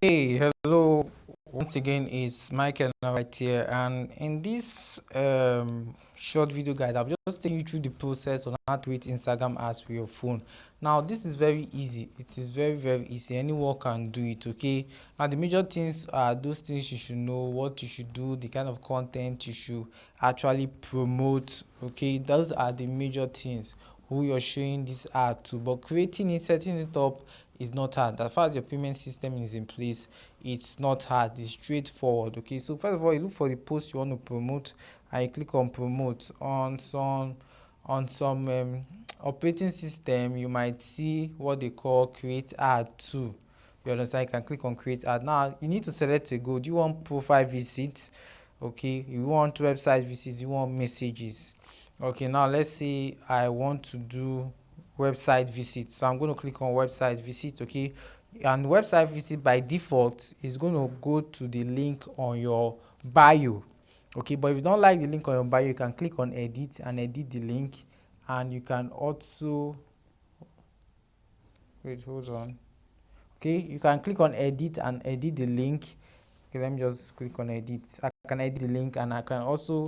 Hey, hello. Once again, it's Michael right here, and in this short video guide, I'm just taking you through the process on how to create Instagram ads with your phone. Now, this is very easy. It is very easy. Anyone can do it. Okay. Now, the major things are those things you should know, what you should do, the kind of content you should actually promote. Okay, those are the major things who you're showing this ad to. But creating it, setting it up is not hard. As far as your payment system is in place, it's not hard, it's straightforward. Okay, so first of all, you look for the post you want to promote and you click on promote. On some operating system, you might see what they call create ad too. You understand? You can click on create ad. Now you need to select a goal. Do you want profile visits? Okay, you want website visits, you want messages. Okay, now let's say I want to do website visit, so I'm going to click on website visit. Okay, and website visit by default is going to go to the link on your bio. Okay, but if you don't like the link on your bio, you can click on edit and edit the link, and you can also wait, hold on. Okay, you can click on edit and edit the link. Okay, let me just click on edit. I can edit the link, and I can also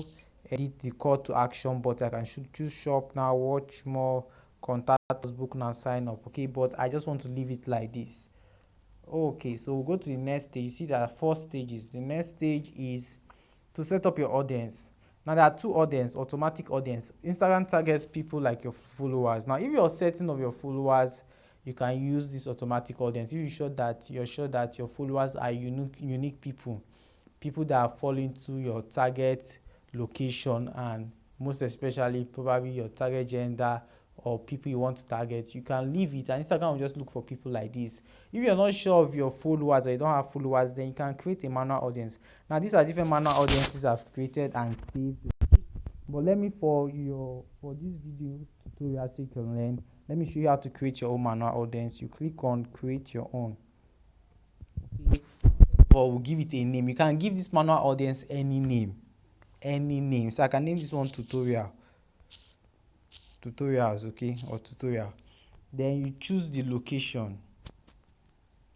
edit the call to action button. I can choose shop now, watch more, contact us, book now, sign up. Okay, but I just want to leave it like this. Okay, so we'll go to the next stage. You see there are 4 stages. The next stage is to set up your audience. Now there are two audience, automatic audience. Instagram targets people like your followers. Now if you're setting of your followers, you can use this automatic audience. If you're sure that your followers are unique people that are falling to your target location, and most especially probably your target gender or people you want to target, you can leave it and Instagram will just look for people like this. If you're not sure of your followers or you don't have followers, then you can create a manual audience. Now these are different manual audiences I've created and saved, but let me for this video tutorial so you can learn, let me show you how to create your own manual audience. You click on create your own. Okay, or we'll give it a name. You can give this manual audience any name. So I can name this one tutorials. Okay, or tutorial. Then you choose the location.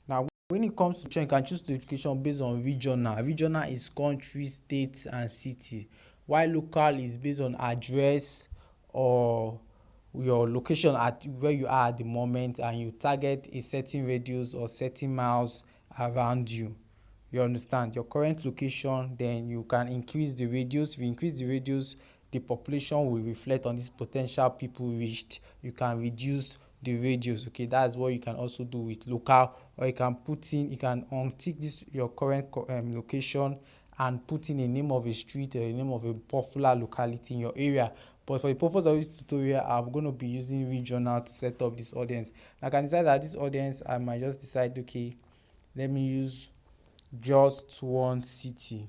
Now when it comes to you can choose the location based on regional is country, state and city, while local is based on address or your location at where you are at the moment, and you target a certain radius or certain miles around you. You understand your current location, then you can increase the radius. If you increase the radius, the population will reflect on this potential people reached. You can reduce the radius. Okay, that's what you can also do with local, or you can untick this your current location and put in a name of a street or a name of a popular locality in your area. But for the purpose of this tutorial, I'm going to be using regional to set up this audience. I can decide that this audience, I might just decide, okay, let me use just one city.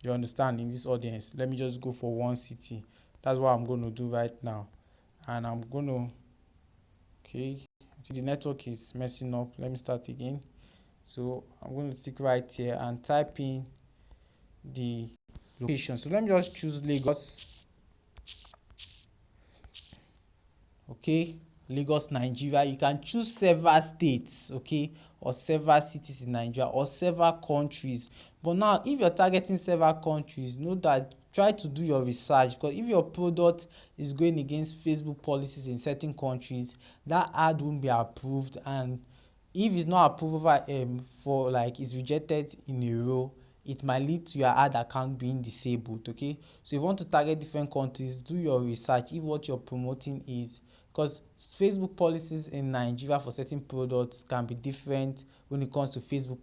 You understand? In this audience, let me just go for one city. That's what I'm going to do right now. And I'm going to, okay, the network is messing up. Let me start again. So I'm going to click right here and type in the location. So let me just choose Lagos. Okay, Lagos, Nigeria. You can choose several states, okay, or several cities in Nigeria or several countries. But now if you're targeting several countries, know that try to do your research, because if your product is going against Facebook policies in certain countries, that ad won't be approved. And if it's not approved for like it's rejected in a row, it might lead to your ad account being disabled. Okay, so if you want to target different countries, do your research if what you're promoting is, because Facebook policies in Nigeria for certain products can be different when it comes to Facebook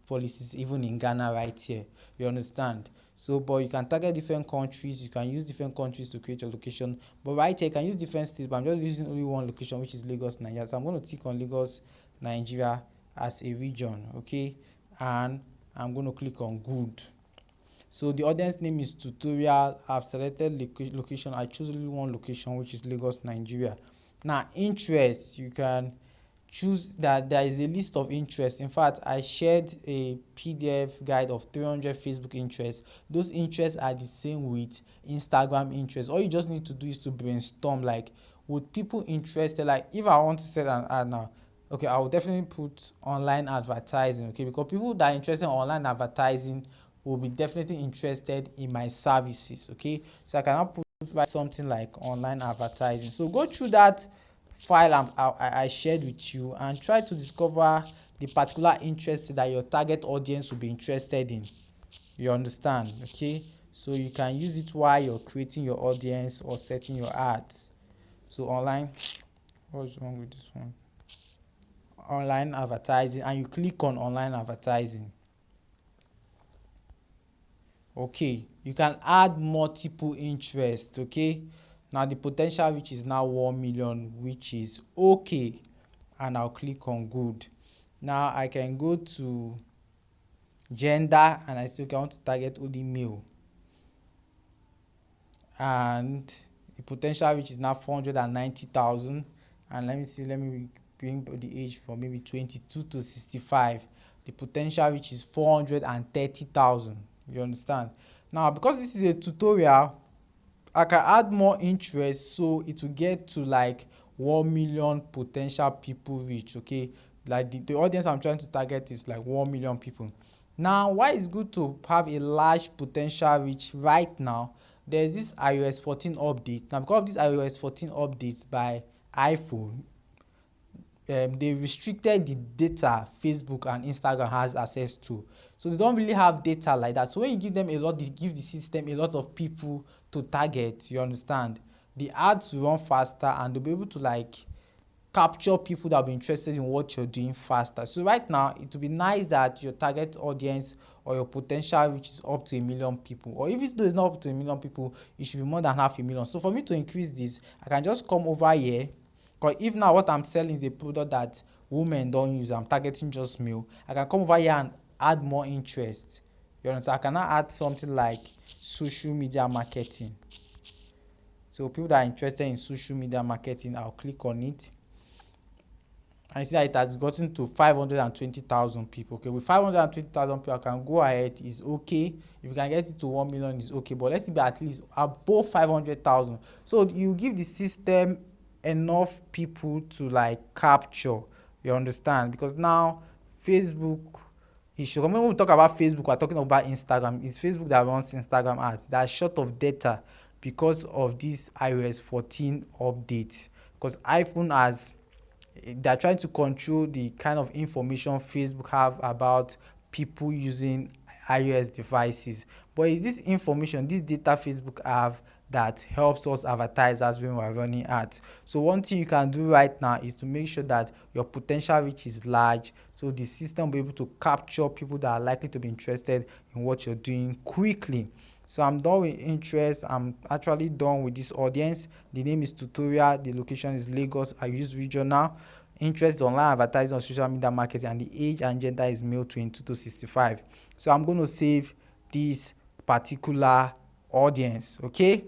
policies even in Ghana right here. You understand? So but you can target different countries, you can use different countries to create your location. But right here you can use different states, but I'm just using only one location, which is Lagos, Nigeria. So I'm going to click on Lagos, Nigeria as a region. Okay, and I'm going to click on good. So the audience name is tutorial. I've selected location. I choose only one location, which is Lagos, Nigeria. Now interests, you can choose that there is a list of interests. In fact, I shared a PDF guide of 300 Facebook interests. Those interests are the same with Instagram interests. All you just need to do is to brainstorm, like, would people interested, like if I want to set an ad now, Okay, I will definitely put online advertising, okay, because people that are interested in online advertising will be definitely interested in my services, okay. So I cannot put something like online advertising. So go through that file I shared with you and try to discover the particular interest that your target audience will be interested in. You understand? Okay, so you can use it while you're creating your audience or setting your ads. So online, what's wrong with this one? Online advertising, and you click on online advertising. Okay, you can add multiple interests. Okay, now the potential which is now 1 million, which is okay, and I'll click on good. Now I can go to gender and I say okay, I want to target only male, and the potential which is now 490,000. And let me see, let me bring the age from maybe 22 to 65. The potential which is 430,000. You understand? Now because this is a tutorial, I can add more interest so it will get to like 1 million potential people reach. Okay, like the audience I'm trying to target is like 1 million people. Now why it's good to have a large potential reach right now, there's this iOS 14 update. Now because of this iOS 14 updates by iPhone, they restricted the data Facebook and Instagram has access to. So they don't really have data like that. So when you give them a lot, they give the system a lot of people to target. You understand? The ads will run faster and they'll be able to like capture people that will be interested in what you're doing faster. So right now, it will be nice that your target audience or your potential reach is up to 1 million people. Or if it's not up to 1 million people, it should be more than 500,000. So for me to increase this, I can just come over here. Because if now what I'm selling is a product that women don't use, I'm targeting just male, I can come over here and add more interest. You understand? I can now add something like social media marketing. So people that are interested in social media marketing, I'll click on it. And you see that it has gotten to 520,000 people. Okay, with 520,000 people, I can go ahead, is okay. If you can get it to 1 million, is okay. But let it be at least above 500,000. So you give the system enough people to like capture. You understand? Because now Facebook issue. When we talk about Facebook, we're talking about Instagram. It's Facebook that runs Instagram ads. They are short of data because of this iOS 14 update. Because iPhone has, they're trying to control the kind of information Facebook have about people using iOS devices. But is this information, this data Facebook have that helps us advertisers when we're running ads? So one thing you can do right now is to make sure that your potential reach is large, so the system will be able to capture people that are likely to be interested in what you're doing quickly. So I'm done with interest. I'm actually done with this audience. The name is tutorial. The location is Lagos. I use regional. Interest online advertising on social media marketing, and the age and gender is male 22 to 65. So I'm going to save this particular audience. Okay.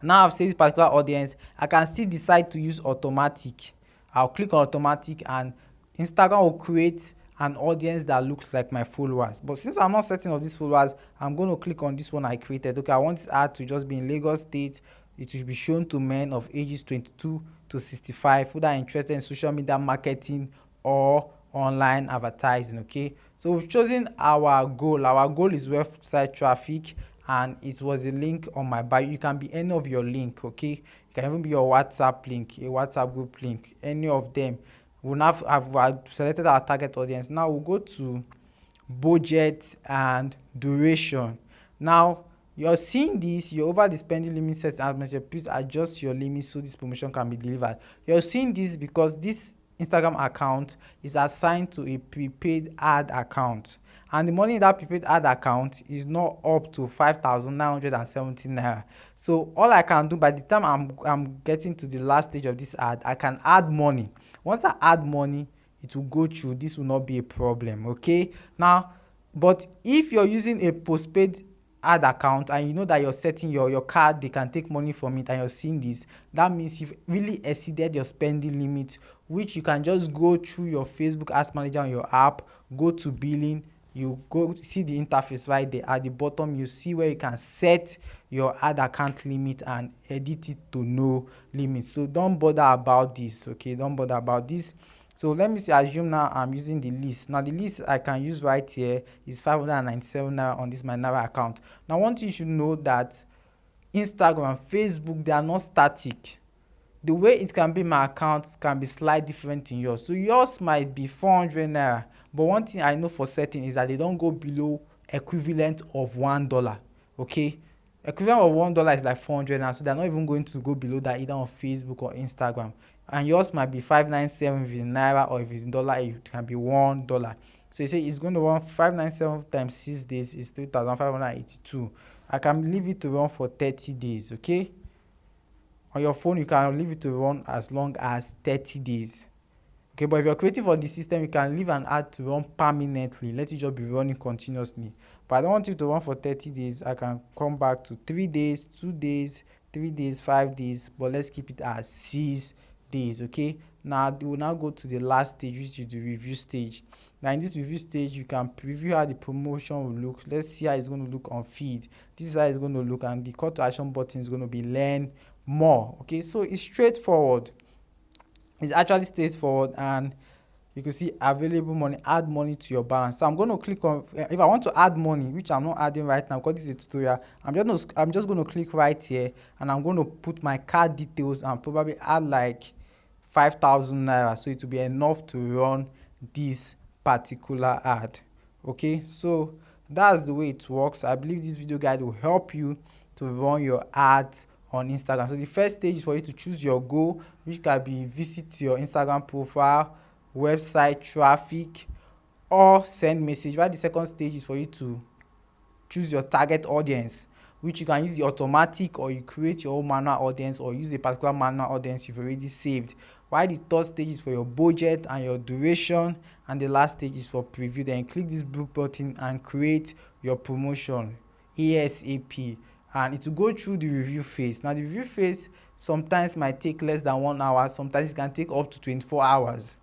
Now I've saved this particular audience. I can still decide to use automatic. I'll click on automatic and Instagram will create an audience that looks like my followers. But since I'm not setting up these followers, I'm going to click on this one I created. Okay, I want this ad to just be in Lagos State. It will be shown to men of ages 22 to 65 who are interested in social media marketing or online advertising. Okay, so we've chosen our goal. Our goal is website traffic, and it was a link on my bio. You can be any of your link. Okay, it can even be your WhatsApp link, a WhatsApp group link, any of them. We'll have selected our target audience. Now we'll go to budget and duration. Now you're seeing this, you're over the spending limit set as mentioned. Please adjust your limit so this promotion can be delivered. You're seeing this because this Instagram account is assigned to a prepaid ad account, and the money in that prepaid ad account is not up to 5,970 naira. So all I can do, by the time I'm getting to the last stage of this ad, I can add money. Once I add money, it will go through. This will not be a problem. Okay, now, but if you're using a postpaid ad account and you know that you're setting your card, they can take money from it, and you're seeing this, that means you've really exceeded your spending limit, which you can just go through your Facebook Ads Manager on your app, go to billing, you go see the interface right there at the bottom. You see where you can set your ad account limit and edit it to no limit. So don't bother about this. Okay, don't bother about this. So let me see, assume now I'm using the least. Now the least I can use right here is 597 naira on this my Naira account. Now one thing you should know that Instagram, Facebook, they are not static. The way it can be my account can be slightly different in yours. So yours might be 400 naira, but one thing I know for certain is that they don't go below equivalent of $1. Okay, equivalent of $1 is like 400 naira, so they're not even going to go below that either on Facebook or Instagram. And yours might be 597 if it's naira, or if it's in dollar it can be $1. So you say it's going to run 597 times 6 days is 3,582. I can leave it to run for 30 days. Okay, on your phone you can leave it to run as long as 30 days. Okay, but if you're creating for the system, you can leave an ad to run permanently, let it just be running continuously. But I don't want it to run for 30 days. I can come back to 3 days, 2 days, 3 days, 5 days, but let's keep it at 6 days. Okay, now we will now go to the last stage, which is the review stage. Now in this review stage, you can preview how the promotion will look. Let's see how it's going to look on feed. This is how it's going to look, and the call to action button is going to be learn more. Okay, so it's straightforward. It's actually straightforward, and you can see available money, add money to your balance. So I'm going to click on, if I want to add money, which I'm not adding right now because this is a tutorial, I'm just going to click right here, and I'm going to put my card details and probably add like 5,000 naira, so it will be enough to run this particular ad. Okay, so that's the way it works. I believe this video guide will help you to run your ads on Instagram. So the first stage is for you to choose your goal, which can be visit your Instagram profile, website traffic, or send message. While the second stage is for you to choose your target audience, which you can use the automatic, or you create your own manual audience, or use a particular manual audience you've already saved. While the third stage is for your budget and your duration, and the last stage is for preview. Then click this blue button and create your promotion ASAP, and it will go through the review phase. Now the review phase sometimes might take less than 1 hour, sometimes it can take up to 24 hours.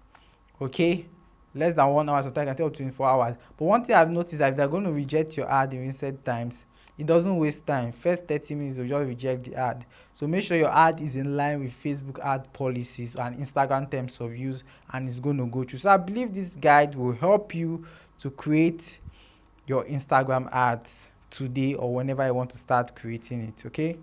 Okay, less than 1 hour, sometimes it can take up to 24 hours. But one thing I've noticed, that if they're going to reject your ad in recent times, it doesn't waste time. First 30 minutes they'll just reject the ad. So make sure your ad is in line with Facebook ad policies and Instagram terms of use, and it's going to go through. So I believe this guide will help you to create your Instagram ads today or whenever you want to start creating it. Okay.